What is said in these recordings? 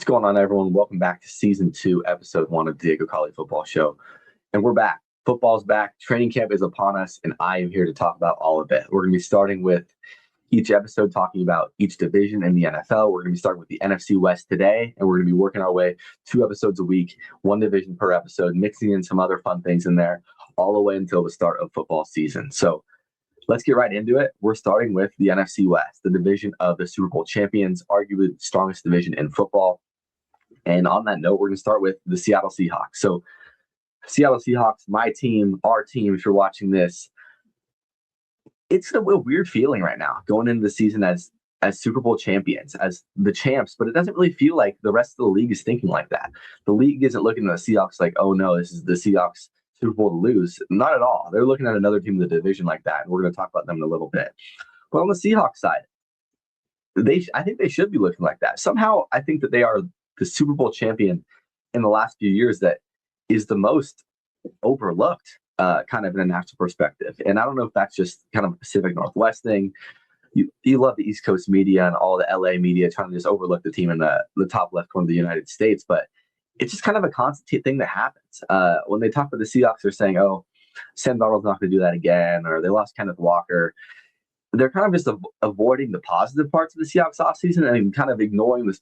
What's going on, everyone? Welcome back to Season 2, Episode 1 of Diego College Football Show. And we're back. Football's back. Training camp is upon us, and I am here to talk about all of it. We're going to be starting with each episode talking about each division in the NFL. We're going to be starting with the NFC West today, and we're going to be working our way 2 episodes a week, 1 division per episode, mixing in some other fun things in there, all the way until the start of football season. So let's get right into it. We're starting with the NFC West, the division of the Super Bowl champions, arguably the strongest division in football. And on that note, we're going to start with the Seattle Seahawks. So Seattle Seahawks, my team, our team, if you're watching this, it's a weird feeling right now going into the season as Super Bowl champions, as the champs, but it doesn't really feel like the rest of the league is thinking like that. The league isn't looking at the Seahawks like, oh no, this is the Seahawks Super Bowl to lose. Not at all. They're looking at another team in the division like that, and we're going to talk about them in a little bit. But on the Seahawks side, I think they should be looking like that. Somehow, I think that they are the Super Bowl champion in the last few years that is the most overlooked kind of in a national perspective. And I don't know if that's just kind of a Pacific Northwest thing. You love the East Coast media and all the LA media trying to just overlook the team in the top left corner of the United States. But it's just kind of a constant thing that happens. When they talk about the Seahawks, they're saying, oh, Sam Darnold's not going to do that again, or they lost Kenneth Walker. They're kind of just avoiding the positive parts of the Seahawks offseason and kind of ignoring this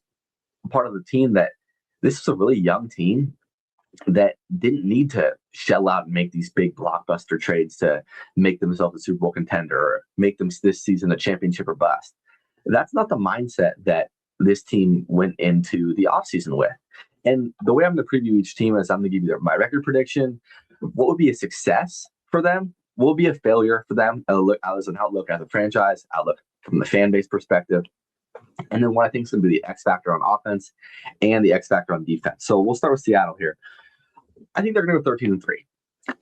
part of the team that this is a really young team that didn't need to shell out and make these big blockbuster trades to make themselves a Super Bowl contender or make them this season a championship or bust. That's not the mindset that this team went into the offseason with. And the way I'm going to preview each team is I'm going to give you my record prediction, what would be a success for them, what would be a failure for them, as an outlook as a franchise, outlook from the fan base perspective, and then what I think is going to be the X factor on offense and the X factor on defense. So we'll start with Seattle here. I think they're going to go 13-3.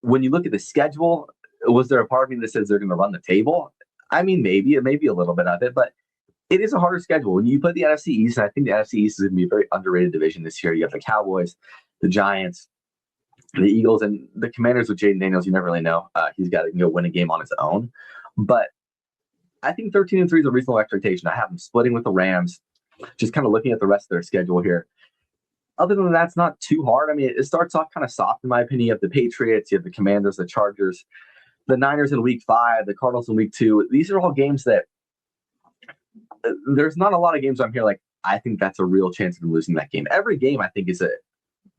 When you look at the schedule, was there a part of me that says they're going to run the table? I mean, maybe a little bit of it, but it is a harder schedule. When you put the NFC East, and I think the NFC East is going to be a very underrated division this year. You have the Cowboys, the Giants, the Eagles, and the Commanders with Jaden Daniels. You never really know. He's got to go win a game on his own. But I think 13-3 is a reasonable expectation. I have them splitting with the Rams, just kind of looking at the rest of their schedule here. Other than that, it's not too hard. I mean, it starts off kind of soft, in my opinion. You have the Patriots, you have the Commanders, the Chargers, the Niners in week 5, the Cardinals in week 2. These are all games that there's not a lot of games where I'm here like, I think that's a real chance of losing that game. Every game, I think,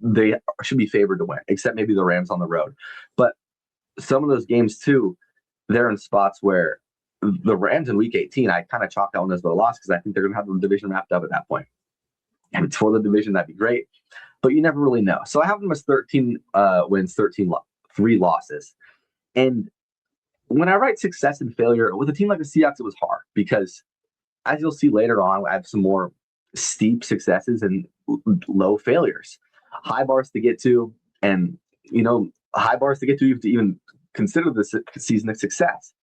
they should be favored to win, except maybe the Rams on the road. But some of those games, too, they're in spots where the Rams in week 18, I kind of chalk that one as a loss because I think they're going to have the division wrapped up at that point. And it's for the division, that'd be great. But you never really know. So I have them as 13 wins, 3 losses. And when I write success and failure, with a team like the Seahawks, it was hard because, as you'll see later on, I have some more steep successes and low failures. High bars to get to, and, high bars to get to even consider this season a success.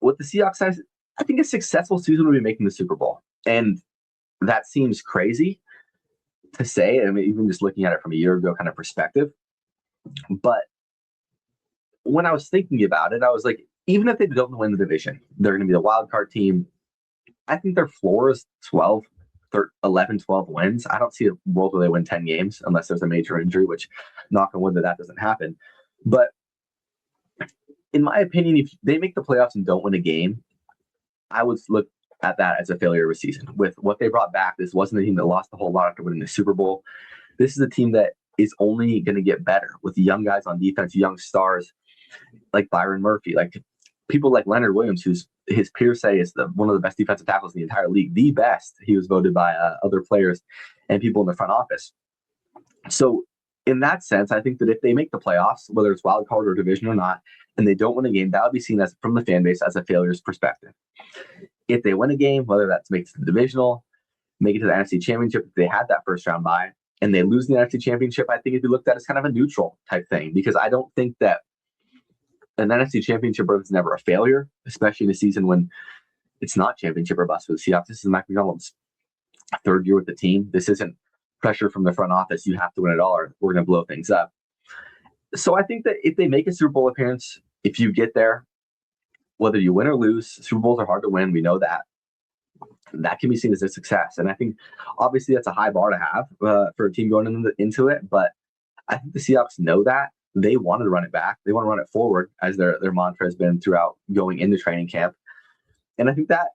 With the Seahawks, I think a successful season would be making the Super Bowl. And that seems crazy to say. I mean, even just looking at it from a year ago kind of perspective. But when I was thinking about it, I was like, even if they don't win the division, they're going to be the wild card team. I think their floor is 11, 12 wins. I don't see a world where they win 10 games unless there's a major injury, which knock on wood that doesn't happen. But in my opinion, if they make the playoffs and don't win a game, I would look at that as a failure of a season. With what they brought back, this wasn't a team that lost a whole lot after winning the Super Bowl. This is a team that is only going to get better with the young guys on defense, young stars like Byron Murphy, like people like Leonard Williams, who's his peers say is one of the best defensive tackles in the entire league, the best. He was voted by other players and people in the front office. So in that sense, I think that if they make the playoffs, whether it's wild card or division or not, and they don't win a game, that would be seen as from the fan base as a failure's perspective. If they win a game, whether that's make it to the divisional, make it to the NFC Championship, if they had that first round bye, and they lose the NFC Championship, I think it'd be looked at as kind of a neutral type thing, because I don't think that an NFC Championship berth is never a failure, especially in a season when it's not championship or bust for the Seahawks. This is Mike McDonald's 3rd year with the team. This isn't pressure from the front office. You have to win it all or we're going to blow things up. So I think that if they make a Super Bowl appearance, if you get there, whether you win or lose, Super Bowls are hard to win. We know that. that can be seen as a success. And I think obviously that's a high bar to have for a team going into it. But I think the Seahawks know that. They want to run it back. They want to run it forward, as their mantra has been throughout going into training camp. And I think that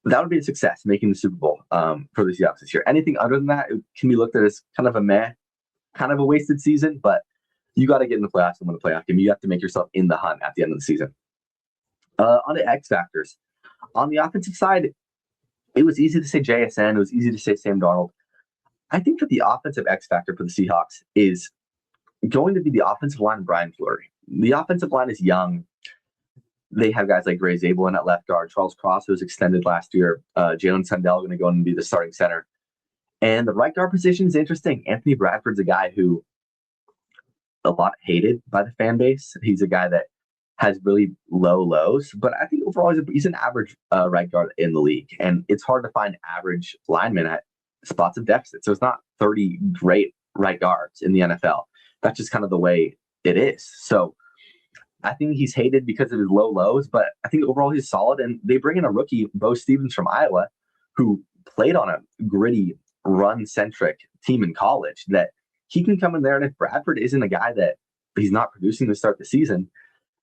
would be a success, making the Super Bowl for the Seahawks this year. Anything other than that, it can be looked at as kind of a meh, kind of a wasted season. But you got to get in the playoffs and win a playoff game. You have to make yourself in the hunt at the end of the season. On the X factors, on the offensive side, it was easy to say JSN. It was easy to say Sam Darnold. I think that the offensive X factor for the Seahawks is going to be the offensive line of Brian Fleury. The offensive line is young. They have guys like Ray Zabel in at left guard, Charles Cross, who was extended last year, Jalen Sundell going to go and be the starting center. And the right guard position is interesting. Anthony Bradford's a guy who a lot hated by the fan base. He's a guy that has really low lows, but I think overall he's an average right guard in the league. And it's hard to find average linemen at spots of deficit. So it's not 30 great right guards in the NFL. That's just kind of the way it is. So I think he's hated because of his low lows, but I think overall he's solid. And they bring in a rookie, Bo Stevens from Iowa, who played on a gritty, run-centric team in college, that he can come in there. And if Bradford isn't a guy that he's not producing to start the season,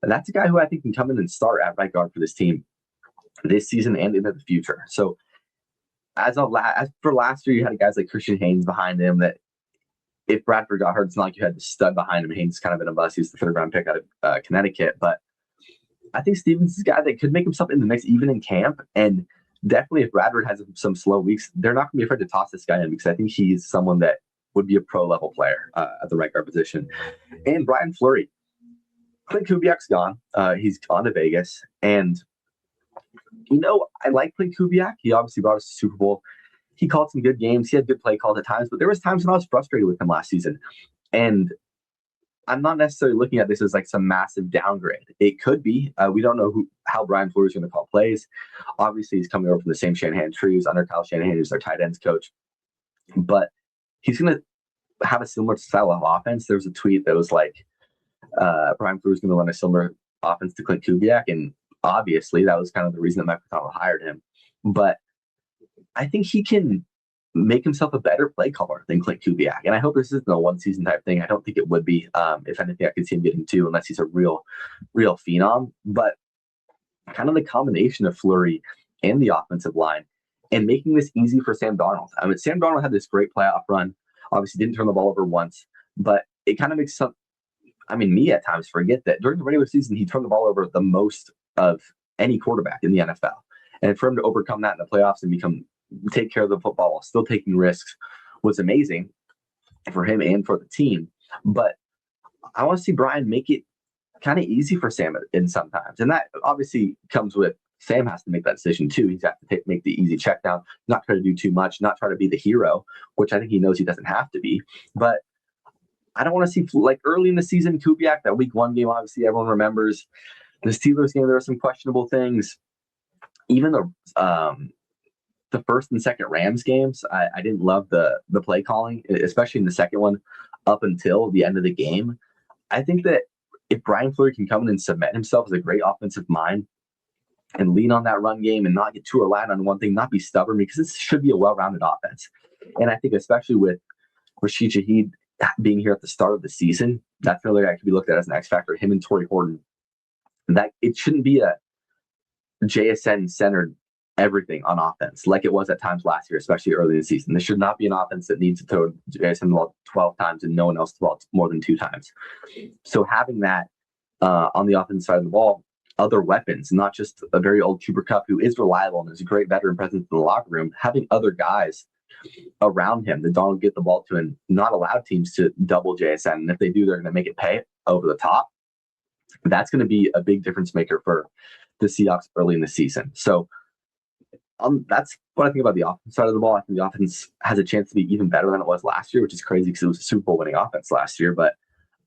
that's a guy who I think can come in and start at right guard for this team this season and into the future. So as for last year, you had guys like Christian Haynes behind him that if Bradford got hurt, it's not like you had the stud behind him. Haynes is kind of been a bust. He's the third-round pick out of Connecticut. But I think Stevens is a guy that could make himself in the mix even in camp. And definitely if Bradford has some slow weeks, they're not going to be afraid to toss this guy in, because I think he's someone that would be a pro-level player at the right guard position. And Brian Fleury. Clint Kubiak's gone. He's gone to Vegas. And, I like Clint Kubiak. He obviously brought us to the Super Bowl. He called some good games. He had good play calls at times, but there was times when I was frustrated with him last season. And I'm not necessarily looking at this as like some massive downgrade. It could be. We don't know how Brian Fleury is going to call plays. Obviously, he's coming over from the same Shanahan tree. He was under Kyle Shanahan, who's their tight ends coach. But he's going to have a similar style of offense. There was a tweet that was like, Brian Fleury is going to run a similar offense to Clint Kubiak, and obviously that was kind of the reason that Mike McDonald hired him. But I think he can make himself a better play caller than Clint Kubiak, and I hope this isn't a one-season type thing. I don't think it would be. If anything, I could see him getting two, unless he's a real phenom. But kind of the combination of Fleury and the offensive line, and making this easy for Sam Darnold. I mean, Sam Darnold had this great playoff run. Obviously, didn't turn the ball over once, but it kind of makes me at times forget that during the regular season, he turned the ball over the most of any quarterback in the NFL. And for him to overcome that in the playoffs and take care of the football while still taking risks was amazing for him and for the team. But I want to see Brian make it kind of easy for Sam in sometimes. And that obviously comes with Sam has to make that decision too. He's got to make the easy check down, not try to do too much, not try to be the hero, which I think he knows he doesn't have to be. But I don't want to see, like early in the season, Kubiak, that week one game, obviously everyone remembers. The Steelers game, there were some questionable things. Even the first and second Rams games, I didn't love the play calling, especially in the second one up until the end of the game. I think that if Brian Fleury can come in and cement himself as a great offensive mind and lean on that run game and not get too reliant on one thing, not be stubborn, because this should be a well-rounded offense. And I think especially with Rashid Shaheed being here at the start of the season, that's really that could be looked at as an X factor. Him and Torrey Horton, that it shouldn't be a JSN centered everything on offense like it was at times last year, especially early in the season. This should not be an offense that needs to throw JSN the ball 12 times and no one else the ball more than 2 times. So having that on the offensive side of the ball, other weapons, not just a very old Cooper Kupp who is reliable and is a great veteran presence in the locker room, having other guys around him that Donald get the ball to and not allow teams to double JSN. And if they do, they're going to make it pay over the top. That's going to be a big difference maker for the Seahawks early in the season. So that's what I think about the offense side of the ball. I think the offense has a chance to be even better than it was last year, which is crazy because it was a Super Bowl winning offense last year. But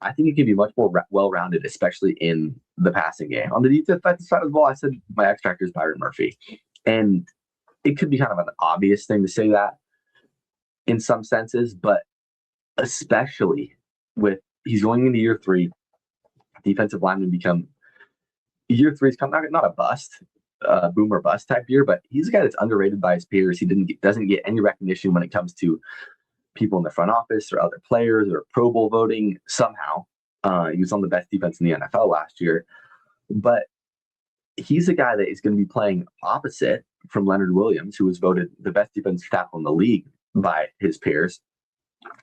I think it can be much more well-rounded, especially in the passing game. On the defensive side of the ball, I said my X factor is Byron Murphy. And it could be kind of an obvious thing to say that in some senses, but especially with he's going into year 3, defensive linemen become year 3 is not a bust. boom or bust type year, but he's a guy that's underrated by his peers. He doesn't get any recognition when it comes to people in the front office or other players or Pro Bowl voting somehow. He was on the best defense in the NFL last year, but he's a guy that is going to be playing opposite from Leonard Williams, who was voted the best defensive tackle in the league by his peers.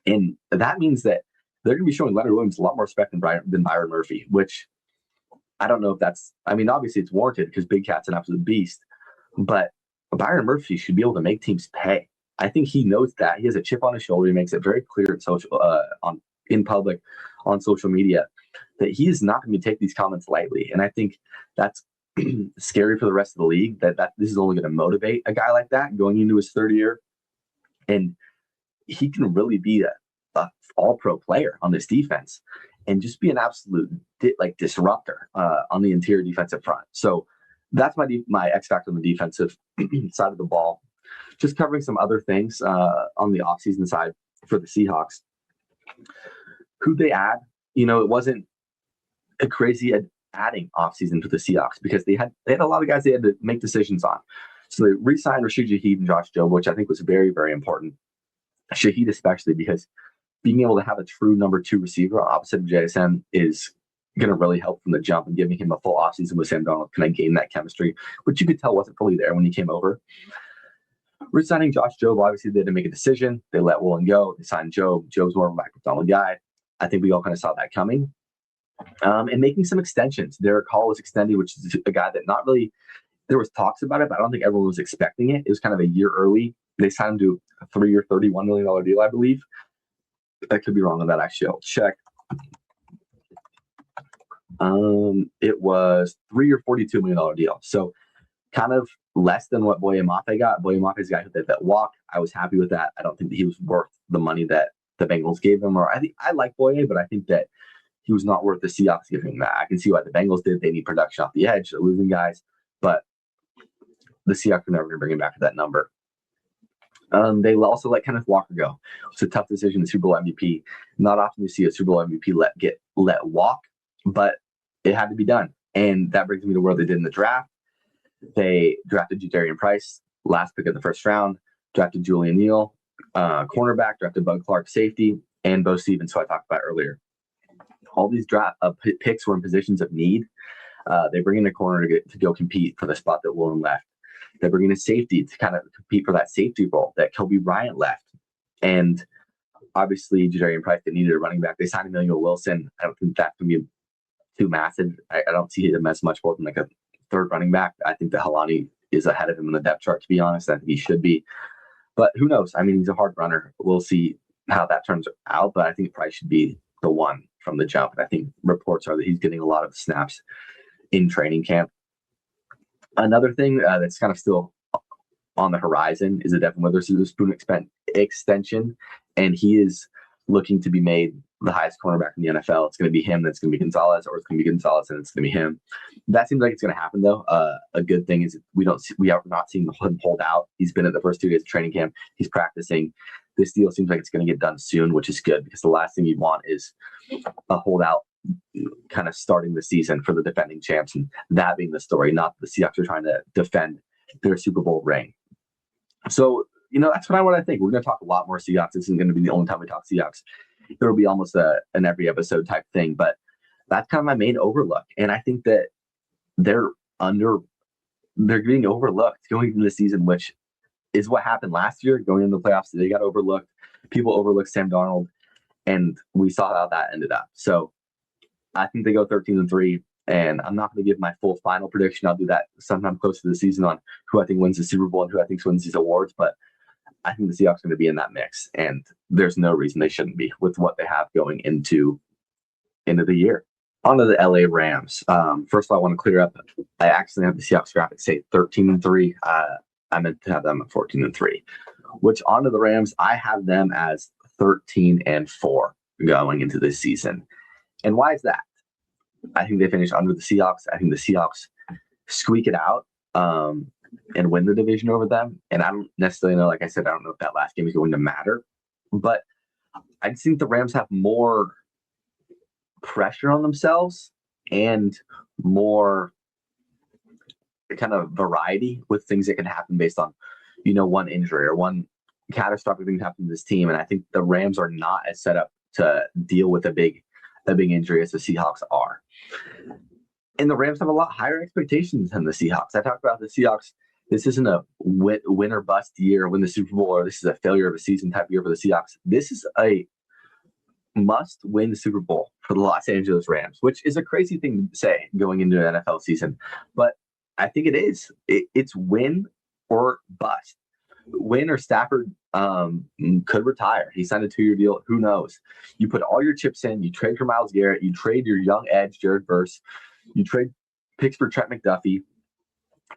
And that means that they're going to be showing Leonard Williams a lot more respect than Byron Murphy, which I don't know if that's, I mean, obviously it's warranted because Big Cat's an absolute beast, but Byron Murphy should be able to make teams pay. I think he knows that. He has a chip on his shoulder. He makes it very clear in public on social media that he is not going to take these comments lightly. And I think that's scary for the rest of the league, that this is only going to motivate a guy like that going into his third year. And he can really be a all-pro player on this defense and just be an absolute disruptor on the interior defensive front. So that's my X factor on the defensive side of the ball. Just covering some other things on the offseason side for the Seahawks. Who'd they add? It wasn't a crazy adding offseason for the Seahawks because they had a lot of guys they had to make decisions on. So they re-signed Rashid Shaheed and Josh Jobe, which I think was very, very important. Shaheed especially because being able to have a true number 2 receiver opposite of JSN is going to really help from the jump, and giving him a full offseason with Sam Darnold can gain that chemistry, which you could tell wasn't fully there when he came over. Re-signing Josh Jobe, obviously they had to make a decision. They let Woolen go. They signed Jobe. Jobe's more of a microphone guy. I think we all kind of saw that coming. And making some extensions. Derek Hall was extended, which is a guy that not really, there was talks about it, but I don't think everyone was expecting it. It was kind of a year early. They signed him to a 3-year, $31 million deal, I believe. I could be wrong on that. Actually, I'll check. It was 3-year, $42 million deal. So kind of less than what Boye Mafe got. Boye Mafe's guy who did that walk. I was happy with that. I don't think that he was worth the money that the Bengals gave him. Or I like Boye, but I think that he was not worth the Seahawks giving him that. I can see why the Bengals did. They need production off the edge. They're losing guys, but the Seahawks are never going to bring him back to that number. They also let Kenneth Walker go. It's a tough decision. The Super Bowl MVP. Not often you see a Super Bowl MVP let walk, but it had to be done. And that brings me to where they did in the draft. They drafted Jadarian Price, last pick of the first round. Drafted Julian Neal, cornerback. Drafted Bud Clark, safety, and Bo Stevens, who I talked about earlier. All these draft picks were in positions of need. They bring in a corner to go compete for the spot that Woolen left. They bring in a safety to kind of compete for that safety role that Kobe Bryant left. And obviously, Jadarian Price, they needed a running back. They signed Emmanuel Wilson. I don't think that's going to be too massive. I don't see him as much more than like a third running back. I think that Halani is ahead of him in the depth chart, to be honest. I think he should be. But who knows? I mean, he's a hard runner. We'll see how that turns out. But I think Price should be the one from the jump. And I think reports are that he's getting a lot of snaps in training camp. Another thing that's kind of still on the horizon is a Devin Witherspoon extension, and he is looking to be made the highest cornerback in the NFL. It's going to be him, that's going to be Gonzalez, or it's going to be Gonzalez and it's going to be him. That seems like it's going to happen, though. A good thing is we are not seeing him hold out. He's been at the first 2 days of training camp. He's practicing. This deal seems like it's going to get done soon, which is good because the last thing you want is a holdout kind of starting the season for the defending champs, and that being the story, not the Seahawks are trying to defend their Super Bowl ring. So, that's what I think. We're going to talk a lot more Seahawks. This isn't going to be the only time we talk Seahawks. There will be almost an every episode type thing, but that's kind of my main overlook. And I think that they're getting overlooked going into the season, which is what happened last year going into the playoffs. They got overlooked. People overlooked Sam Darnold, and we saw how that ended up. So I think they go 13-3, and I'm not going to give my full final prediction. I'll do that sometime close to the season on who I think wins the Super Bowl and who I think wins these awards. But I think the Seahawks are going to be in that mix, and there's no reason they shouldn't be with what they have going into the year. On to the LA Rams. First of all, I want to clear up. I actually have the Seahawks graphics say 13-3. I meant to have them at 14-3. Which onto the Rams, I have them as 13-4 going into this season. And why is that? I think they finish under the Seahawks. I think the Seahawks squeak it out and win the division over them. And I don't necessarily know, like I said, I don't know if that last game is going to matter. But I just think the Rams have more pressure on themselves and more kind of variety with things that can happen based on, one injury or one catastrophic thing happen to this team. And I think the Rams are not as set up to deal with a big injury as the Seahawks are. And the Rams have a lot higher expectations than the Seahawks. I talked about the Seahawks. This isn't a win or bust year, win the Super Bowl, or this is a failure of a season type year for the Seahawks. This is a must-win Super Bowl for the Los Angeles Rams, which is a crazy thing to say going into an NFL season. But I think it is. It's win or bust. Win or Stafford could retire. He signed a 2-year deal. Who knows? You put all your chips in. You trade for Myles Garrett. You trade your young edge, Jared Verse. You trade picks for Trent McDuffie.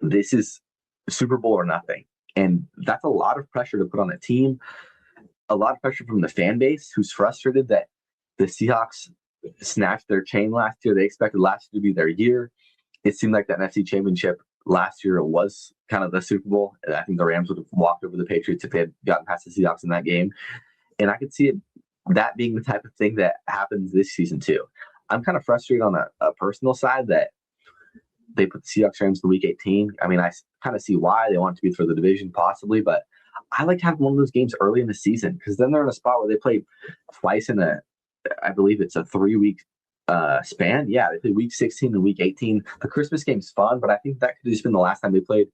This is Super Bowl or nothing. And that's a lot of pressure to put on a team, a lot of pressure from the fan base who's frustrated that the Seahawks snatched their chain last year. They expected last year to be their year. It seemed like that NFC Championship last year was kind of the Super Bowl. And I think the Rams would have walked over the Patriots if they had gotten past the Seahawks in that game. And I could see that being the type of thing that happens this season too. I'm kind of frustrated on a personal side that they put the Seahawks Rams in week 18. I mean, I kind of see why they want it to be for the division possibly, but I like to have one of those games early in the season because then they're in a spot where they play twice in I believe it's a 3-week span. Yeah, they play week 16 and week 18. The Christmas game's fun, but I think that could have just been the last time they played.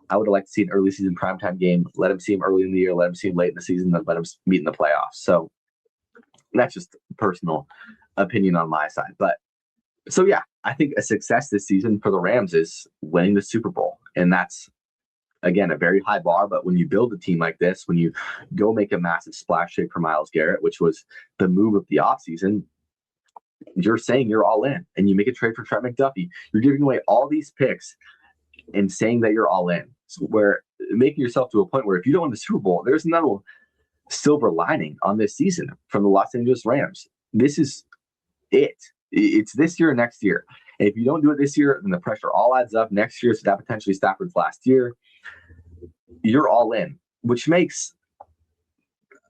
I would have liked to see an early season primetime game. Let them see them early in the year, let them see them late in the season, then let them meet in the playoffs. So that's just personal opinion on my side. But so, yeah, I think a success this season for the Rams is winning the Super Bowl. And that's, again, a very high bar. But when you build a team like this, when you go make a massive splash trade for Myles Garrett, which was the move of the offseason, you're saying you're all in. And you make a trade for Trent McDuffie. You're giving away all these picks and saying that you're all in. So we're making yourself to a point where if you don't win the Super Bowl, there's no silver lining on this season from the Los Angeles Rams. This is it. It's this year or next year. And if you don't do it this year, then the pressure all adds up next year. So that potentially Stafford's last year. You're all in, which makes,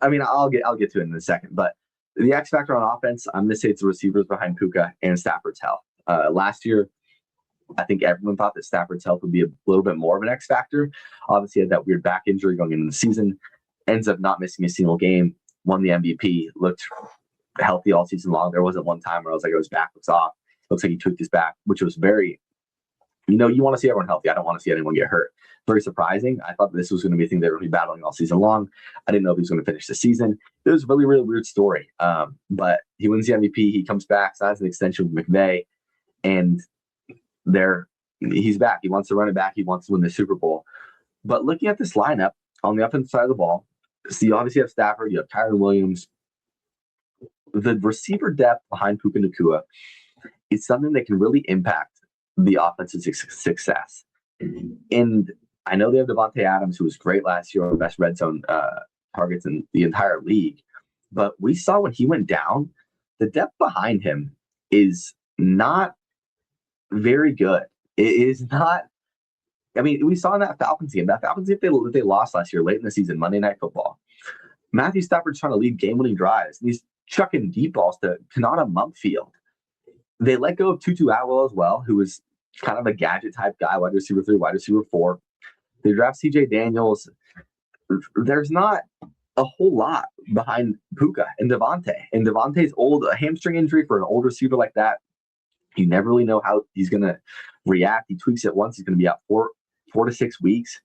I mean, I'll get to it in a second, but the X factor on offense, I'm going to say it's the receivers behind Puka and Stafford's health. Last year, I think everyone thought that Stafford's health would be a little bit more of an X factor. Obviously, he had that weird back injury going into the season, ends up not missing a single game, won the MVP, looked healthy all season long. There wasn't one time where I was like, oh, his back looks off. Looks like he tweaked his back, which was very, you want to see everyone healthy. I don't want to see anyone get hurt. Very surprising. I thought this was going to be a thing they were going to be battling all season long. I didn't know if he was going to finish the season. It was a really, really weird story. But he wins the MVP. He comes back, signs an extension with McVay, and he's back. He wants to run it back. He wants to win the Super Bowl. But looking at this lineup on the offensive side of the ball, so you obviously have Stafford, you have Kyren Williams. The receiver depth behind Puka Nacua is something that can really impact the offense's success. And I know they have Devontae Adams, who was great last year, one of the best red zone targets in the entire league. But we saw when he went down, the depth behind him is not very good. It is not. I mean, we saw in that Falcons game. That Falcons game they lost last year, late in the season, Monday Night Football. Matthew Stafford's trying to lead game-winning drives, and he's chucking deep balls to Kanata Mumpfield. They let go of Tutu Atwell as well, who was kind of a gadget-type guy, wide receiver 3, wide receiver 4. They draft C.J. Daniels. There's not a whole lot behind Puka and Devontae. And Devontae's a hamstring injury for an old receiver like that, you never really know how he's going to react. He tweaks it once. He's going to be out 4 to 6 weeks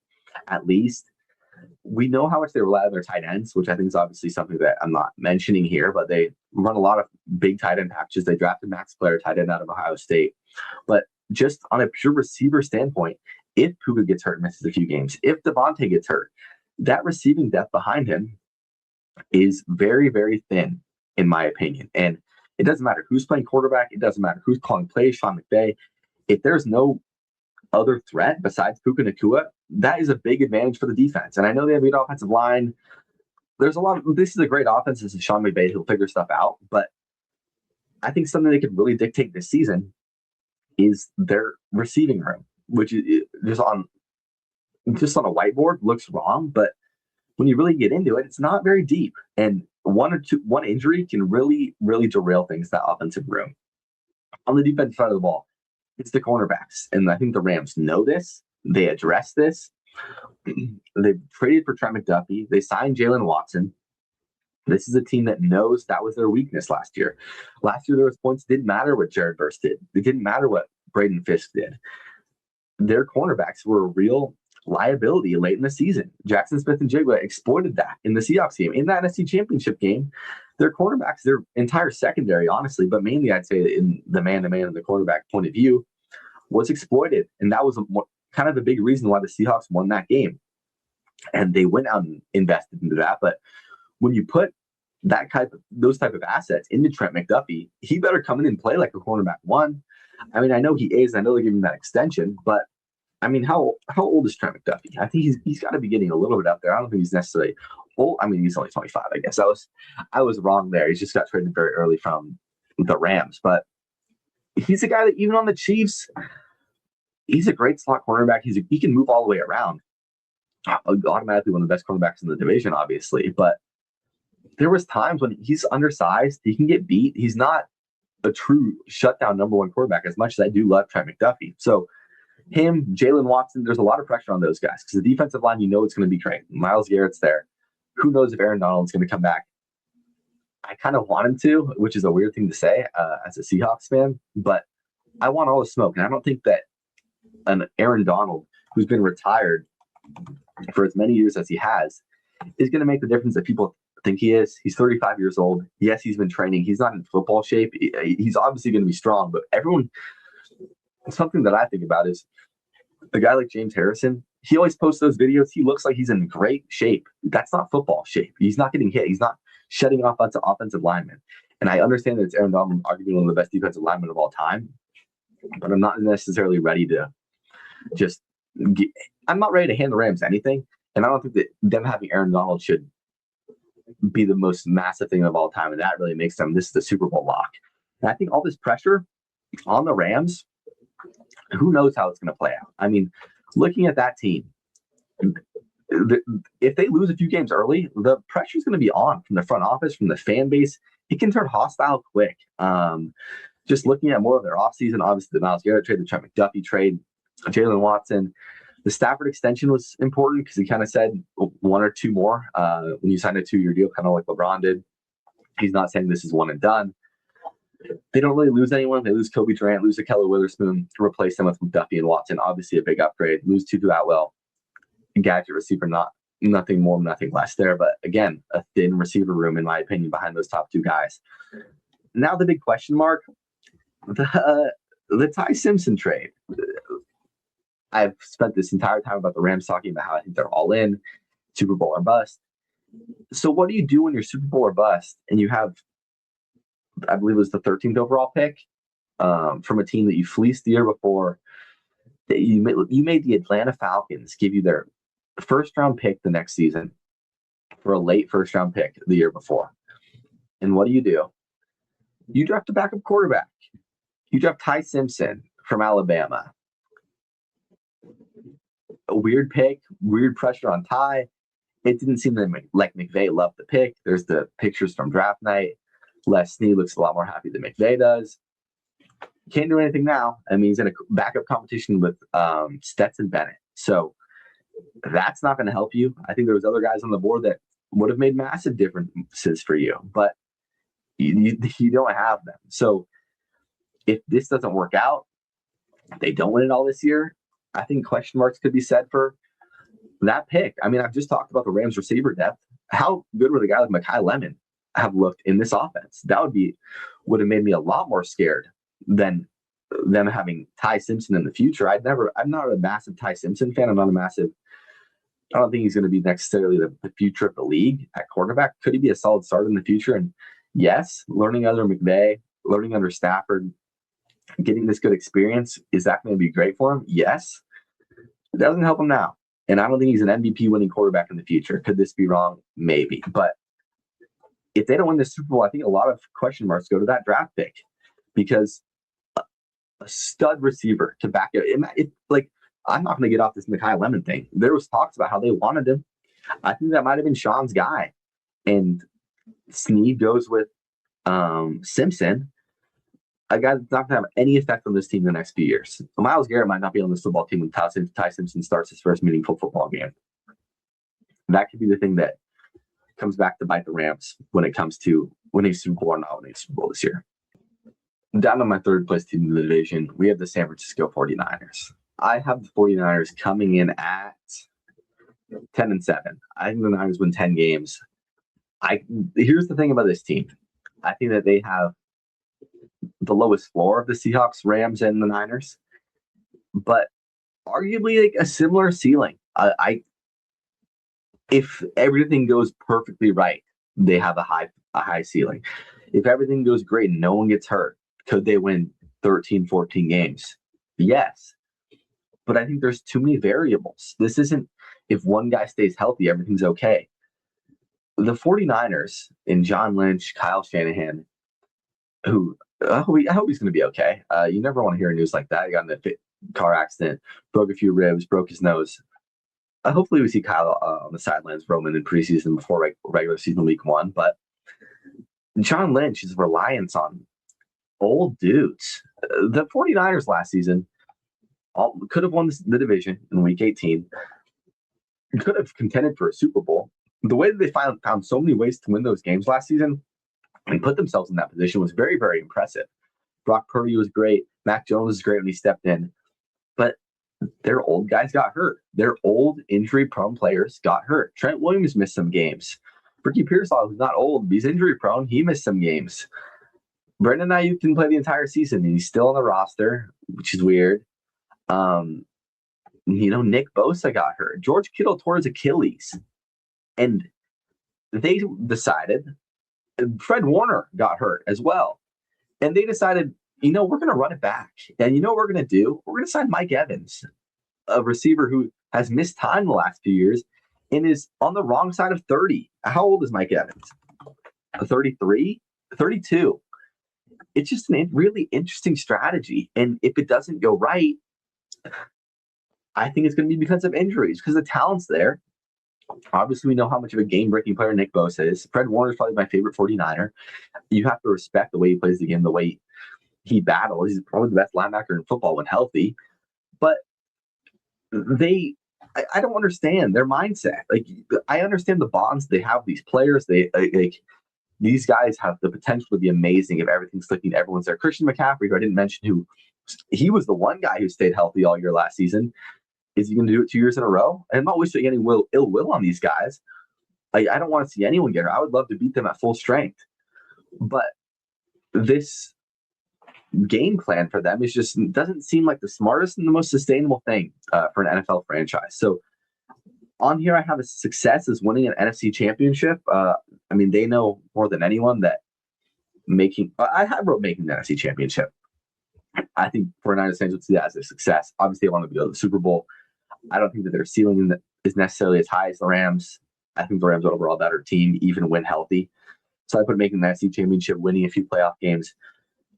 at least. We know how much they rely on their tight ends, which I think is obviously something that I'm not mentioning here, but they run a lot of big tight end packages. They drafted Max Blair, tight end out of Ohio State. But just on a pure receiver standpoint, if Puka gets hurt and misses a few games, if Devontae gets hurt, that receiving depth behind him is very, very thin, in my opinion. And it doesn't matter who's playing quarterback. It doesn't matter who's calling plays, Sean McVay. If there's no other threat besides Puka Nacua, that is a big advantage for the defense. And I know they have a good offensive line. This is a great offense. This is Sean McVay who'll figure stuff out. But I think something they could really dictate this season is their receiving room, which is just on a whiteboard looks wrong. But when you really get into it, it's not very deep. And one injury can really, really derail things, that offensive room. On the defensive side of the ball, It's the cornerbacks. And I think the Rams know this. They address this. They traded for Trent McDuffie. They signed Jalen Watson. This is a team that knows that was their weakness last year. Last year, there was points. It didn't matter what Jared Verse did. It didn't matter what Braden Fisk did. Their cornerbacks were a real liability late in the season. Jackson Smith-Njigba exploited that in the Seahawks game. In that NFC Championship game, their cornerbacks, their entire secondary, honestly, but mainly I'd say in the man-to-man and the quarterback point of view, was exploited. And that was kind of the big reason why the Seahawks won that game. And they went out and invested into that. But when you put those type of assets into Trent McDuffie, he better come in and play like a cornerback one. I mean, I know he is. I know they're giving him that extension, but I mean, how old is Trent McDuffie? I think he's got to be getting a little bit up there. I don't think he's necessarily old. I mean, he's only 25, I guess. I was wrong there. He just got traded very early from the Rams, but he's a guy that even on the Chiefs, he's a great slot cornerback. He can move all the way around. Automatically one of the best cornerbacks in the division, obviously, but there was times when he's undersized. He can get beat. He's not a true shutdown number one quarterback as much as I do love Trent McDuffie. So him, Jalen Watson, there's a lot of pressure on those guys because the defensive line, it's going to be great. Myles Garrett's there. Who knows if Aaron Donald's going to come back? I kind of want him to, which is a weird thing to say as a Seahawks fan, but I want all the smoke. And I don't think that an Aaron Donald, who's been retired for as many years as he has, is going to make the difference that people think he is. He's 35 years old. Yes, he's been training. He's not in football shape. He's obviously going to be strong, but something that I think about is a guy like James Harrison. He always posts those videos. He looks like he's in great shape. That's not football shape. He's not getting hit. He's not shutting off offensive linemen. And I understand that it's Aaron Donald, arguably one of the best defensive linemen of all time, but I'm not necessarily ready to I'm not ready to hand the Rams anything. And I don't think that them having Aaron Donald should be the most massive thing of all time. And that really makes them, this is the Super Bowl lock. And I think all this pressure on the Rams, who knows how it's going to play out. I mean, looking at that team, if they lose a few games early, the pressure is going to be on from the front office, from the fan base. It can turn hostile quick. Just looking at more of their offseason, obviously the Myles Garrett trade, the Trent McDuffie trade, Jalen Watson. The Stafford extension was important because he kind of said one or two more when you signed a 2-year deal, kind of like LeBron did. He's not saying this is one and done. They don't really lose anyone. They lose Kobe Durant, lose Ahkello Witherspoon, replace them with McDuffie and Watson. Obviously a big upgrade. Lose Tutu Atwell, gadget receiver, nothing more, nothing less there. But again, a thin receiver room, in my opinion, behind those top two guys. Now the big question mark, the Ty Simpson trade. I've spent this entire time about the Rams talking about how I think they're all in, Super Bowl or bust. So what do you do when you're Super Bowl or bust and you have, I believe it was the 13th overall pick from a team that you fleeced the year before? That you made the Atlanta Falcons give you their first-round pick the next season for a late first-round pick the year before. And what do? You draft a backup quarterback. You draft Ty Simpson from Alabama. A weird pick, weird pressure on Ty. It didn't seem like McVay loved the pick. There's the pictures from draft night. Les Snead looks a lot more happy than McVay does. Can't do anything now. I mean, he's in a backup competition with Stetson Bennett. So that's not going to help you. I think there was other guys on the board that would have made massive differences for you, but you don't have them. So if this doesn't work out, they don't win it all this year, I think question marks could be said for that pick. I mean, I've just talked about the Rams receiver depth. How good would a guy like Mekhi Lemon have looked in this offense? That would have made me a lot more scared than them having Ty Simpson in the future. I'm not a massive Ty Simpson fan. I don't think he's going to be necessarily the future of the league at quarterback. Could he be a solid starter in the future? And yes, learning under McVay, learning under Stafford, getting this good experience, is that going to be great for him? Yes. It doesn't help him now. And I don't think he's an MVP winning quarterback in the future. Could this be wrong? Maybe. But if they don't win the Super Bowl, I think a lot of question marks go to that draft pick, because a stud receiver to back it. I'm not going to get off this Mekhi Lemon thing. There was talks about how they wanted him. I think that might have been Sean's guy. And Snead goes with Simpson. a guy that's not going to have any effect on this team in the next few years. Myles Garrett might not be on this football team when Ty Simpson starts his first meaningful football game. That could be the thing that comes back to bite the Rams when it comes to winning Super Bowl or not winning Super Bowl this year. Down to my third place team in the division, we have the San Francisco 49ers. I have the 49ers coming in at 10-7. I think the Niners win 10 games. Here's the thing about this team. I think that they have the lowest floor of the Seahawks, Rams, and the Niners, but arguably like a similar ceiling. If everything goes perfectly right, they have a high ceiling. If everything goes great and no one gets hurt, could they win 13, 14 games? Yes. But I think there's too many variables. This isn't, if one guy stays healthy, everything's okay. The 49ers and John Lynch, Kyle Shanahan, who I hope he's going to be okay. You never want to hear news like that. He got in a car accident, broke a few ribs, broke his nose. Hopefully we see Kyle on the sidelines roaming in preseason before regular season week 1. But John Lynch's reliance on old dudes. The 49ers last season could have won the division in week 18. Could have contended for a Super Bowl. The way that they found so many ways to win those games last season and put themselves in that position was very, very impressive. Brock Purdy was great. Mac Jones was great when he stepped in. But their old guys got hurt. Their old injury-prone players got hurt. Trent Williams missed some games. Ricky Pearsall, who's not old, but he's injury-prone, he missed some games. Brandon Ayuk didn't play the entire season, and he's still on the roster, which is weird. Nick Bosa got hurt. George Kittle tore his Achilles. And they decided, Fred Warner got hurt as well. And they decided, we're going to run it back. And you know what we're going to do? We're going to sign Mike Evans, a receiver who has missed time the last few years and is on the wrong side of 30. How old is Mike Evans? 33? 32. It's just a really interesting strategy. And if it doesn't go right, I think it's going to be because of injuries, because the talent's there. Obviously, we know how much of a game-breaking player Nick Bosa is. Fred Warner is probably my favorite 49er. You have to respect the way he plays the game, the way he battles. He's probably the best linebacker in football when healthy. But I don't understand their mindset. Like, I understand the bonds they have with these players. These guys have the potential to be amazing if everything's clicking. Everyone's there. Christian McCaffrey, who I didn't mention, he was the one guy who stayed healthy all year last season. Is he going to do it 2 years in a row? And I'm not wishing any ill will on these guys. I don't want to see anyone get hurt. I would love to beat them at full strength. But this game plan for them doesn't seem like the smartest and the most sustainable thing for an NFL franchise. So on here, I have a success as winning an NFC championship. They know more than anyone that I wrote making the NFC championship. I think 49ers fans would see that as a success. Obviously, they want to go to the Super Bowl. I don't think that their ceiling is necessarily as high as the Rams. I think the Rams are overall a better team, even when healthy. So I put making the NFC championship, winning a few playoff games.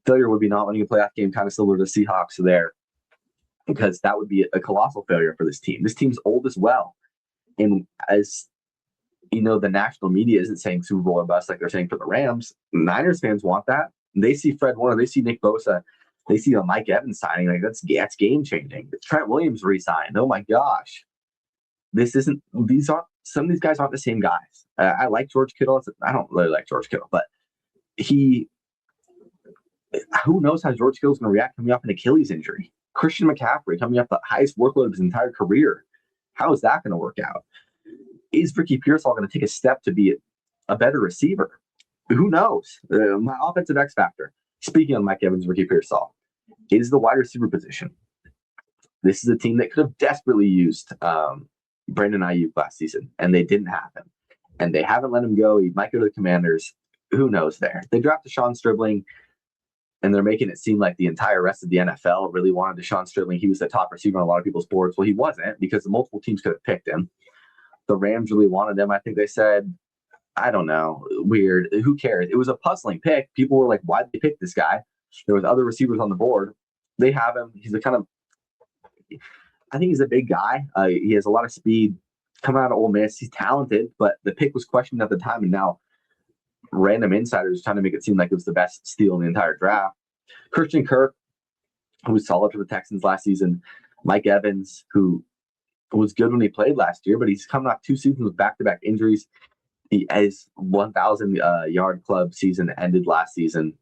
Failure would be not winning a playoff game, kind of similar to the Seahawks there, because that would be a colossal failure for this team. This team's old as well. And as the national media isn't saying Super Bowl or bust like they're saying for the Rams, Niners fans want that. They see Fred Warner, they see Nick Bosa, they see a Mike Evans signing. Like, that's game changing. Trent Williams re-signed. Oh my gosh. Some of these guys aren't the same guys. I like George Kittle. I don't really like George Kittle, but who knows how George Kittle's going to react coming off an Achilles injury? Christian McCaffrey coming off the highest workload of his entire career. How is that going to work out? Is Ricky Pearsall going to take a step to be a better receiver? Who knows? My offensive X factor. Speaking of Mike Evans, Ricky Pearsall, is the wide receiver position. This is a team that could have desperately used Brandon Ayuk last season, and they didn't have him. And they haven't let him go. He might go to the Commanders. Who knows there? They drafted Deshaun Stribling, and they're making it seem like the entire rest of the NFL really wanted Deshaun Stribling. He was the top receiver on a lot of people's boards. Well, he wasn't, because the multiple teams could have picked him. The Rams really wanted him. I think they said, I don't know, weird. Who cares? It was a puzzling pick. People were like, why did they pick this guy? There was other receivers on the board. They have him. He's I think he's a big guy. He has a lot of speed. Coming out of Ole Miss, he's talented, but the pick was questioned at the time, and now random insiders trying to make it seem like it was the best steal in the entire draft. Christian Kirk, who was solid for the Texans last season. Mike Evans, who was good when he played last year, but he's coming off 2 seasons with back-to-back injuries. His 1,000-yard club season ended last season.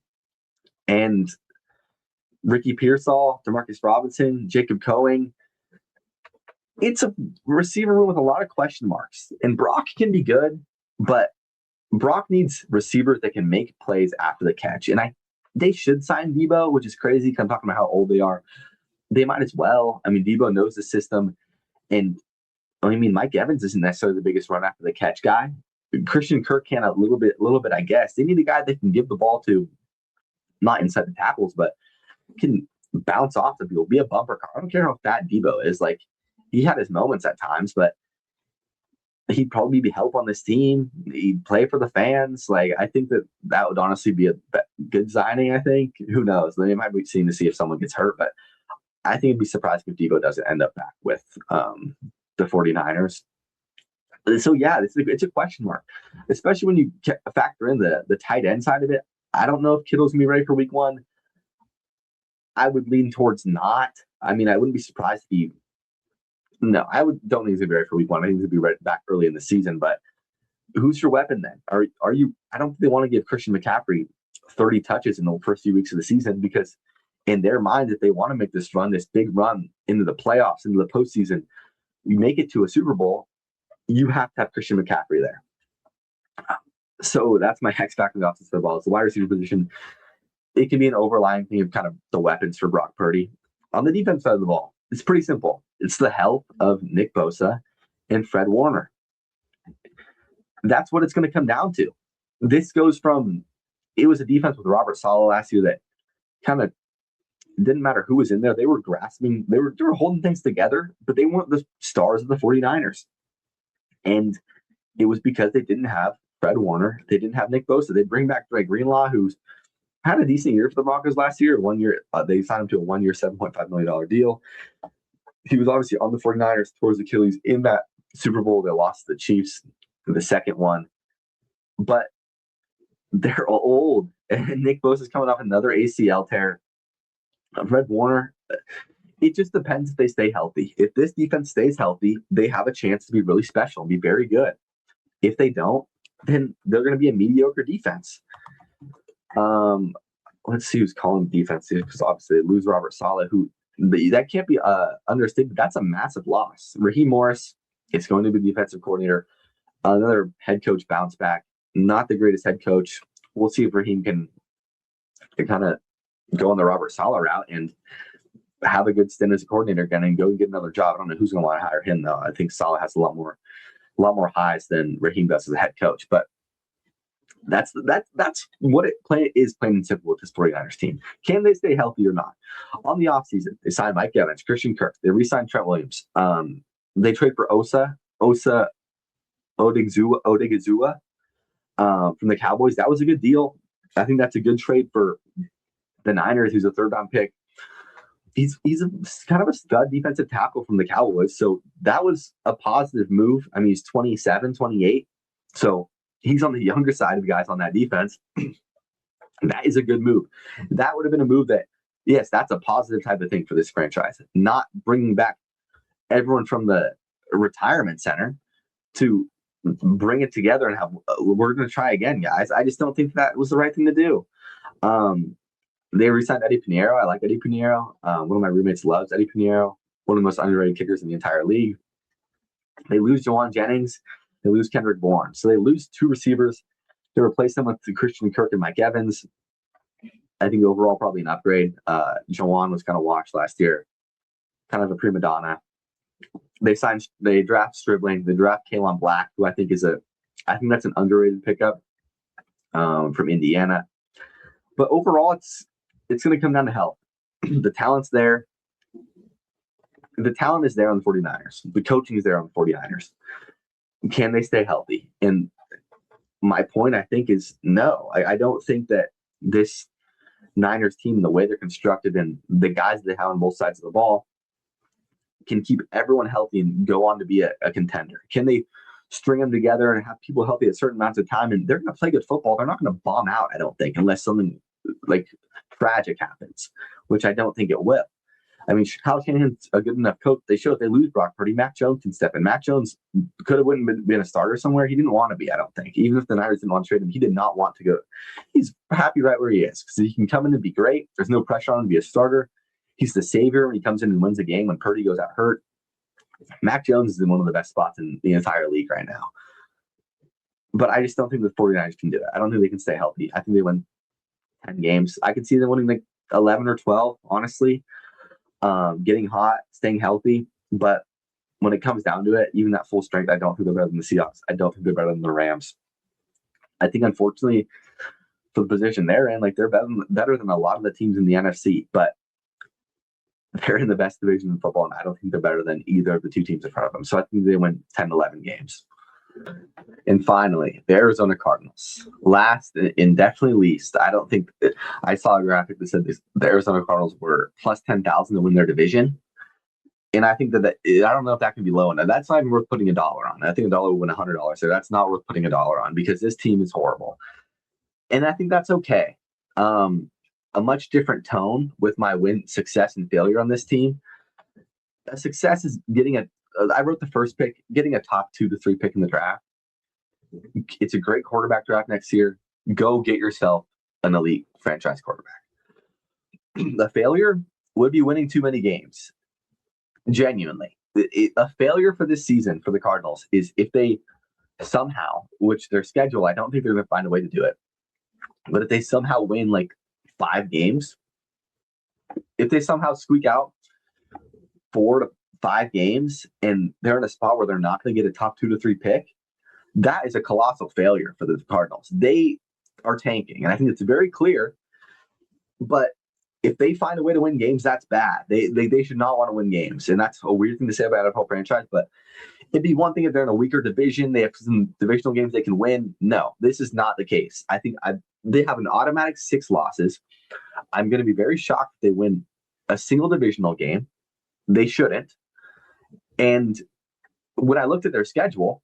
And Ricky Pearsall, Demarcus Robinson, Jacob Coing. It's a receiver room with a lot of question marks. And Brock can be good, but Brock needs receivers that can make plays after the catch. And they should sign Debo, which is crazy because I'm talking about how old they are. They might as well. I mean, Debo knows the system. And I mean, Mike Evans isn't necessarily the biggest run after the catch guy. Christian Kirk can a little bit, I guess. They need a guy they can give the ball to, not inside the tackles, but can bounce off the people, be a bumper car. I don't care how fat Debo is. Like, he had his moments at times, but he'd probably be help on this team. He'd play for the fans. Like, I think that would honestly be a good signing, I think. Who knows? They might be seeing to see if someone gets hurt, but I think it'd be surprised if Debo doesn't end up back with the 49ers. So, yeah, it's a question mark, especially when you factor in the tight end side of it. I don't know if Kittle's going to be ready for week 1. I would lean towards not. I mean, I wouldn't be surprised if he – no, don't think he's going to be ready for week 1. I think he's going to be ready back early in the season. But who's your weapon then? Are you – I don't think they want to give Christian McCaffrey 30 touches in the first few weeks of the season because in their mind, if they want to make this big run into the playoffs, into the postseason, you make it to a Super Bowl, you have to have Christian McCaffrey there. So that's my X factor of the offensive ball. It's the wide receiver position. It can be an overlying thing of kind of the weapons for Brock Purdy. On the defense side of the ball, it's pretty simple. It's the health of Nick Bosa and Fred Warner. That's what it's going to come down to. This goes from, it was a defense with Robert Saleh last year that kind of didn't matter who was in there. They were grasping, they were holding things together, but they weren't the stars of the 49ers. And it was because they didn't have Fred Warner. They didn't have Nick Bosa. They bring back Dre Greenlaw, who's had a decent year for the Broncos last year. 1 year, they signed him to a 1 year, $7.5 million deal. He was obviously on the 49ers towards Achilles in that Super Bowl. They lost to the Chiefs in the second one. But they're old. And Nick Bosa's coming off another ACL tear. Fred Warner, it just depends if they stay healthy. If this defense stays healthy, they have a chance to be really special and be very good. If they don't, then they're going to be a mediocre defense. Let's see who's calling defense because obviously they lose Robert Saleh, who that can't be understated. That's a massive loss. Raheem Morris is going to be defensive coordinator. Another head coach bounce back. Not the greatest head coach. We'll see if Raheem can kind of go on the Robert Saleh route and have a good stint as a coordinator again and go and get another job. I don't know who's going to want to hire him though. I think Saleh has a lot more highs than Raheem does as a head coach, but that's what it is plain and simple with this 49ers team. Can they stay healthy or not? On the offseason, they signed Mike Evans, Christian Kirk. They re-signed Trent Williams. They trade for Osa Odigizua from the Cowboys. That was a good deal. I think that's a good trade for the Niners, who's a third-round pick. He's a kind of a stud defensive tackle from the Cowboys. So that was a positive move. I mean, he's 27, 28. So he's on the younger side of the guys on that defense. That is a good move. That would have been a move that, yes, that's a positive type of thing for this franchise. Not bringing back everyone from the retirement center to bring it together and have, we're going to try again, guys. I just don't think that was the right thing to do. They re-signed Eddie Pinheiro. I like Eddie Pinheiro. One of my roommates loves Eddie Pinheiro. One of the most underrated kickers in the entire league. They lose Jawan Jennings. They lose Kendrick Bourne. So they lose 2 receivers. They replace them with Christian Kirk and Mike Evans. I think overall probably an upgrade. Jawan was kind of washed last year. Kind of a prima donna. They draft Stribling. They draft Kalen Black, who I think that's an underrated pickup from Indiana. But overall, it's going to come down to health. The talent's there. The talent is there on the 49ers. The coaching is there on the 49ers. Can they stay healthy? And my point, I think, is no. I don't think that this Niners team, the way they're constructed and the guys they have on both sides of the ball, can keep everyone healthy and go on to be a contender. Can they string them together and have people healthy at certain amounts of time? And they're going to play good football. They're not going to bomb out, I don't think, unless something like tragic happens, which I don't think it will. I mean, Kyle Shanahan's a good enough coach. They show if they lose Brock Purdy, Mac Jones can step in. Mac Jones wouldn't have been a starter somewhere. He didn't want to be, I don't think. Even if the Niners didn't want to trade him, he did not want to go. He's happy right where he is because he can come in and be great. There's no pressure on him to be a starter. He's the savior when he comes in and wins a game when Purdy goes out hurt. Mac Jones is in one of the best spots in the entire league right now. But I just don't think the 49ers can do it. I don't think they can stay healthy. I think they win 10 games. I could see them winning like 11 or 12, honestly. Getting hot, staying healthy. But when it comes down to it, even that full strength, I don't think they're better than the Seahawks. I don't think they're better than the Rams. I think, unfortunately, for the position they're in, like they're better than a lot of the teams in the NFC. But they're in the best division in football, and I don't think they're better than either of the two teams in front of them. So I think they win 10, 11 games. And finally, the Arizona Cardinals. Last and definitely least, I don't think I saw a graphic that said the Arizona Cardinals were plus 10,000 to win their division. And I think that I don't know if that can be low enough. That's not even worth putting $1 on. I think $1 will win $100. So that's not worth putting $1 on because this team is horrible. And I think that's okay. A much different tone with my success and failure on this team. A success is getting I wrote the first pick, getting a top 2 to 3 pick in the draft. It's a great quarterback draft next year. Go get yourself an elite franchise quarterback. The failure would be winning too many games. Genuinely. A failure for this season for the Cardinals is if they somehow, which their schedule, I don't think they're going to find a way to do it. But if they somehow win like 5 games, if they somehow squeak out 4 to 5 games and they're in a spot where they're not going to get a top 2 to 3 pick, that is a colossal failure for the Cardinals. They are tanking, and I think it's very clear. But if they find a way to win games, that's bad. They should not want to win games, and that's a weird thing to say about an NFL franchise. But it'd be one thing if they're in a weaker division, they have some divisional games they can win. No, this is not the case. I think they have an automatic 6 losses. I'm going to be very shocked if they win a single divisional game. They shouldn't. And when I looked at their schedule,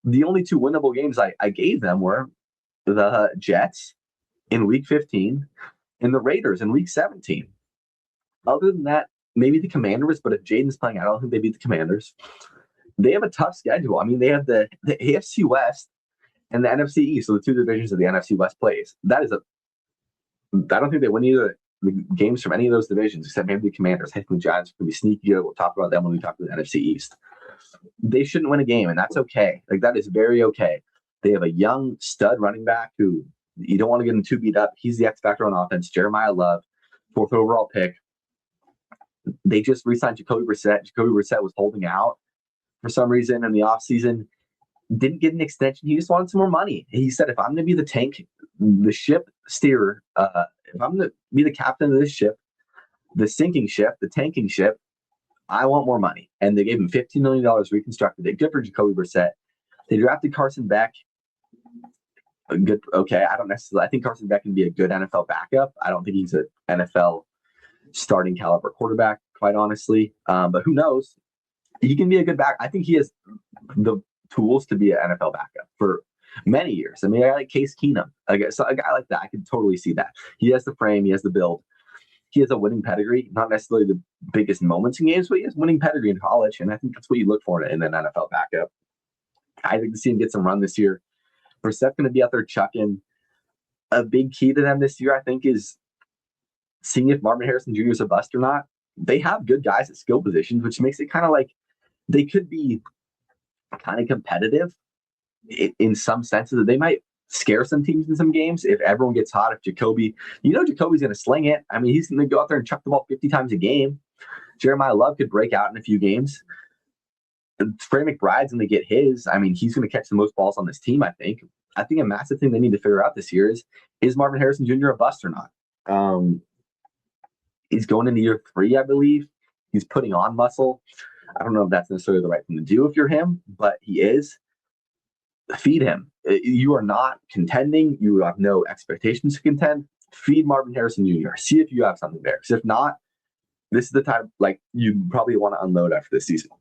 the only 2 winnable games I gave them were the Jets in Week 15 and the Raiders in Week 17. Other than that, maybe the Commanders, but if Jaden's playing, I don't think they beat the Commanders. They have a tough schedule. I mean, they have the AFC West and the NFC East, so the 2 divisions of the NFC West plays. I don't think they win either the games from any of those divisions, except maybe the Commanders. I think the Giants are going to be sneaky good. We'll talk about them when we talk about the NFC East. They shouldn't win a game, and that's okay. Like, that is very okay. They have a young stud running back who you don't want to get him too beat up. He's the X factor on offense. Jeremiah Love, 4th overall pick. They just re-signed Jacoby Brissett. Jacoby Brissett was holding out for some reason in the offseason. Didn't get an extension. He just wanted some more money. He said, if I'm going to be the ship steerer, if I'm going to be the captain of this ship, the sinking ship, the tanking ship, I want more money. And they gave him $15 million reconstructed it. Good for Jacoby Brissett. They drafted Carson Beck. Good. Okay. I think Carson Beck can be a good NFL backup. I don't think he's an NFL starting caliber quarterback, quite honestly. But who knows? He can be a good back. I think he has the tools to be an NFL backup for many years. I mean, I like Case Keenum. A guy like that, I can totally see that. He has the frame. He has the build. He has a winning pedigree. Not necessarily the biggest moments in games, but he has winning pedigree in college. And I think that's what you look for in an NFL backup. I think to see him get some run this year. Brissett's going to be out there chucking. A big key to them this year, I think, is seeing if Marvin Harrison Jr. is a bust or not. They have good guys at skill positions, which makes it kind of like they could be kind of competitive in some senses. That they might scare some teams in some games if everyone gets hot. If Jacoby's going to sling it. I mean, he's going to go out there and chuck the ball 50 times a game. Jeremiah Love could break out in a few games. Trey McBride's going to get his. I mean, he's going to catch the most balls on this team, I think. I think a massive thing they need to figure out this year is Marvin Harrison Jr. a bust or not? He's going into year 3, I believe. He's putting on muscle. I don't know if that's necessarily the right thing to do if you're him, but he is. Feed him. You are not contending. You have no expectations to contend. Feed Marvin Harrison Jr. See if you have something there. Because if not, this is the time you probably want to unload after this season.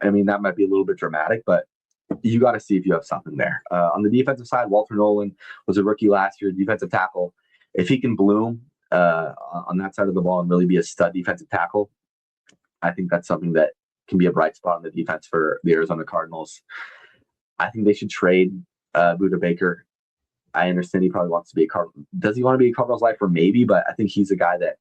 I mean, that might be a little bit dramatic, but you got to see if you have something there. On the defensive side, Walter Nolan was a rookie last year, defensive tackle. If he can bloom on that side of the ball and really be a stud defensive tackle, I think that's something that can be a bright spot in the defense for the Arizona Cardinals. I think they should trade Budda Baker. I understand he probably wants to be a Cardinal. Does he want to be a Cardinals lifer? Maybe, but I think he's a guy that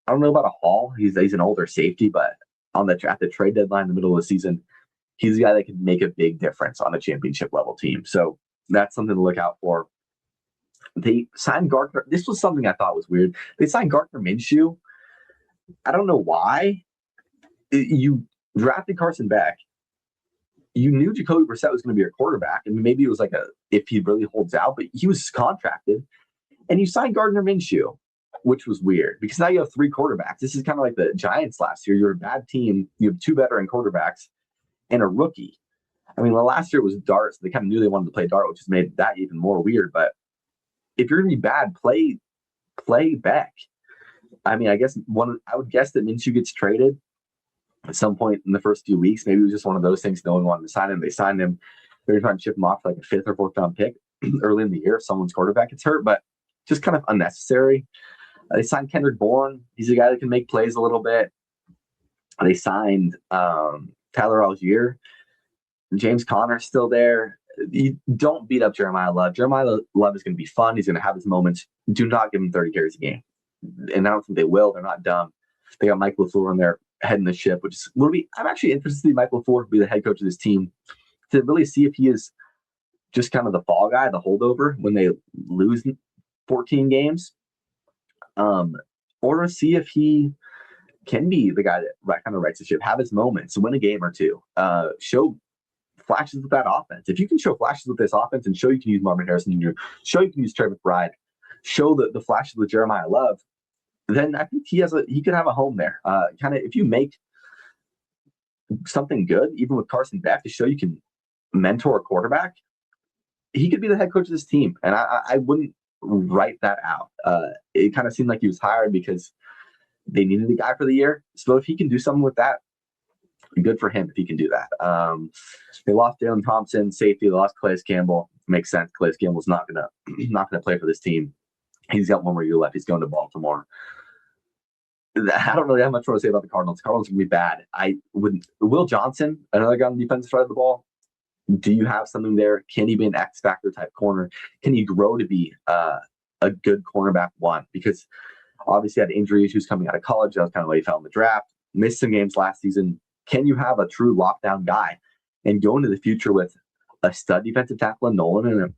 I don't know about a haul. He's an older safety, but at the trade deadline in the middle of the season, he's a guy that can make a big difference on a championship level team. So that's something to look out for. They signed Gardner. This was something I thought was weird. They signed Gardner Minshew. I don't know why. You drafted Carson Beck. You knew Jacoby Brissett was going to be your quarterback, and maybe it was like if he really holds out, but he was contracted. And you signed Gardner Minshew, which was weird because now you have 3 quarterbacks. This is kind of like the Giants last year. You're a bad team. You have 2 veteran quarterbacks and a rookie. I mean, last year was Dart, so they kind of knew they wanted to play Dart, which has made that even more weird. But if you're going to be bad, play Beck. I mean, I would guess that Minshew gets traded at some point in the first few weeks. Maybe it was just one of those things. No one wanted to sign him. They signed him. They were trying to ship him off for like a 5th or 4th round pick early in the year if someone's quarterback gets hurt, but just kind of unnecessary. They signed Kendrick Bourne. He's a guy that can make plays a little bit. They signed Tyler Algier. James Conner's still there. You don't beat up Jeremiah Love. Jeremiah Love is going to be fun. He's going to have his moments. Do not give him 30 carries a game. And I don't think they will. They're not dumb. They got Mike LaFleur on there heading the ship, which is I'm actually interested to see Mike LaFleur be the head coach of this team to really see if he is just kind of the fall guy, the holdover when they lose 14 games, or see if he can be the guy that kind of rights the ship, have his moments, win a game or two, show flashes with that offense. If you can show flashes with this offense and show you can use Marvin Harrison Jr., show you can use Trey McBride, show the flashes with Jeremiah Love, then I think he could have a home there. Kind of if you make something good, even with Carson Beck, to show you can mentor a quarterback, he could be the head coach of this team. And I wouldn't write that out. It kind of seemed like he was hired because they needed a guy for the year. So if he can do something with that, good for him if he can do that. They lost Jalen Thompson, safety. They lost Calais Campbell. Makes sense. Calais Campbell's not gonna play for this team. He's got one more year left. He's going to Baltimore. I don't really have much more to say about the Cardinals. The Cardinals are going to be bad. I wouldn't. Will Johnson, another guy on the defensive side of the ball, do you have something there? Can he be an X factor type corner? Can he grow to be a good cornerback one? Because obviously had injury issues coming out of college. That was kind of why he fell in the draft. Missed some games last season. Can you have a true lockdown guy and go into the future with a stud defensive tackle in Nolan and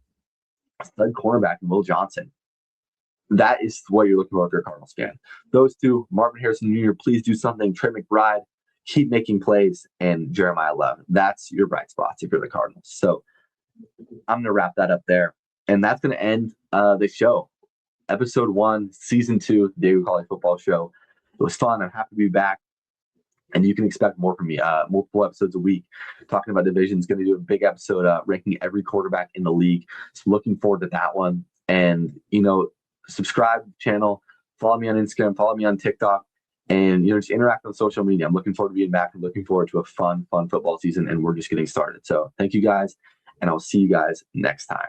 a stud cornerback in Will Johnson? That is what you're looking for if you're a Cardinals fan. Those two, Marvin Harrison Jr., please do something. Trey McBride, keep making plays, and Jeremiah Love. That's your bright spots if you're the Cardinals. So I'm going to wrap that up there. And that's going to end the show. Episode 1, Season 2, the Diego College Football Show. It was fun. I'm happy to be back. And you can expect more from me, multiple episodes a week, talking about divisions. Going to do a big episode ranking every quarterback in the league. So looking forward to that one. And, subscribe to the channel, follow me on Instagram, follow me on TikTok, and just interact on social media. I'm looking forward to being back. I'm looking forward to a fun football season, and we're just getting started. So thank you guys, and I'll see you guys next time.